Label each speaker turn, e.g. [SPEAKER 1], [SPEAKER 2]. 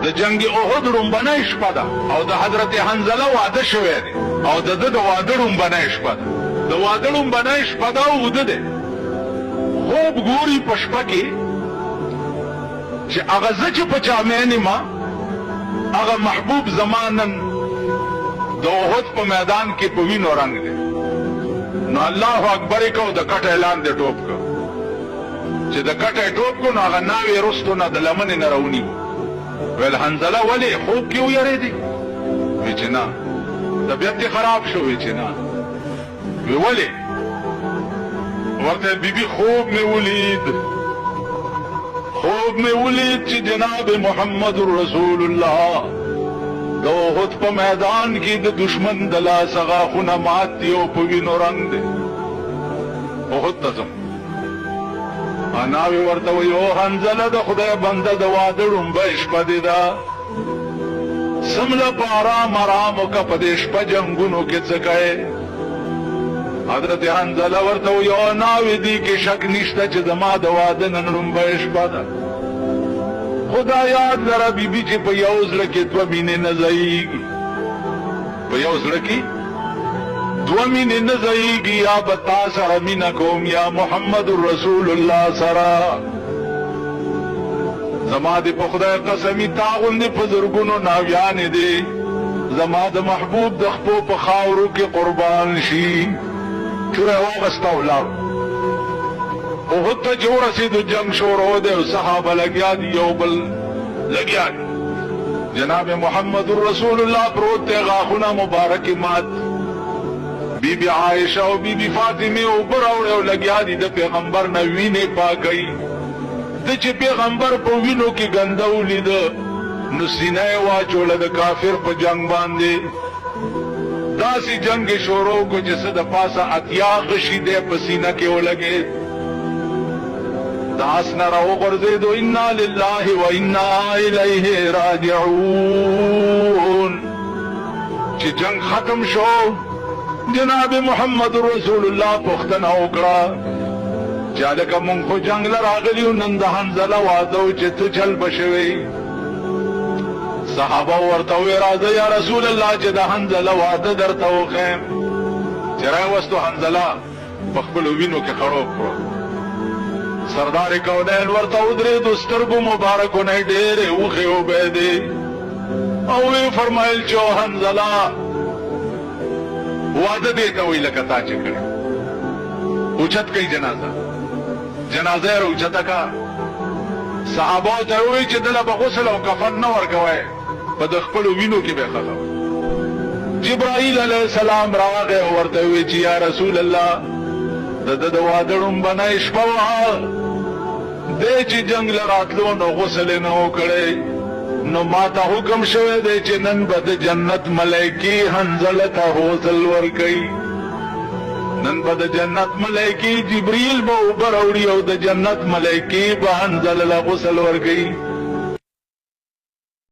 [SPEAKER 1] د جنگ احد رنبنۍ شپه ده او د حضرت حنظله واده شوی دی او د ده د واده رنبنۍ شپه ده. د واده رنبنۍ شپه ده او اوده دی. خوب ګوري په شپه کې چې هغه زه چې په چامین یم هغه محبوب زما نن د احد په میدان کې په وینو رنګ دی. نو الله اکبر یې کو د کټ اعلان دې ټوپ کو چې د کټ یې ټوپ کو نو هغه ناوې رستو نه د لمنې نه راونیو. ویل حنظله ولې خوب کې ویرېدې؟ وی چې نه طبیعت دې خراب شو. وی چې نه. وی ولې؟ ورته بیبي خوب مې ولید چې جناب محمد رسول الله د احد په میدان کې د دشمن د لاسه غاښونه مات دي او په وینو رنګ دی. احد ته ځم. اناوی ورته وی او حنظله د خدای بنده د واده ړومبۍ شپه دې ده سمله په ارام ارام وکړه په دې شپه جنګونو کې څه کوې؟ حضرت حنظله ورته وی او اناوی دې کې شک نشته چې زما د واده نن ړومبۍ شپه ده. خدا یاد لره بیبي چې په یو زړه کې دوه مینې نه ځایږي. په یو زړه کې دوه مینې نه ځایږي. یا به تا سره مینه کوم یا محمد رسول الله سره. زما دې په خدای قسمي تا غوندې په زرګونو ناویانې دي زما د محبوب د خپو په خاورو کې قربان شي. چوره واغسته ولاړ. احد ته چې ورسېدو جنگ شروع دی او صحابه لګیا دي یو بل لګیا دي. جناب محمد رسول الله پروت دی غاښونه مبارک مات. بی بی عائشہ او بی بی فاطمه اوبه راوړې او لګیا دي د پیغمبر نه وینې پاکوي. د چې پیغمبر په وینو کې ګنده ولیده نو سینه یې واچوله د کافر په جنگ باندې. داسې جنگ یې شروع کو چې څه د پاسه اتیا غشي دی په سینه کې ولګېد. د آس نه راوغورځېدو انا لله و انا الیه راجعون. چې جنگ ختم شو جناب محمد رسول الله پوښتنه وکړه چې هلکه مونږ خو جنگ له راغلي یو نن د حنظله واده و چې څه چل به شوی؟ صحابه ورته وویل راځه یا رسول الله چې د حنظله واده درته وښیم. چې راوستو حنظله په خپلو وینو کې خړوب کړو. سردار کونین ورته ودرېدو سترګو مبارکو نه یې ډېرې اوښې وبهېدې او ویې فرمایل چې او حنظله واده دې ته وی لکه تا چې کړی. اوچت کوي جنازه یې راوچته کا. صحابه ته ووایي چې دله به غسل او کفن نه ورکوئ په د خپلو وینو کې به خښوئ. جبرائیل علیه السلام راغی او ورته ووایي چې یا رسول الله د ده د واده ړومبنۍ شپه وه دی چې جنگ له راتلو نو غسل یې نه و کړی نو ما ته حکم شوی دی چې نن به د جنت ملایکې حنظله ته غسل ورکوي. نن به د جنت ملایکې جبریل به اوبه راوړي او د جنت ملایکې به حنظله له غسل ورکوي.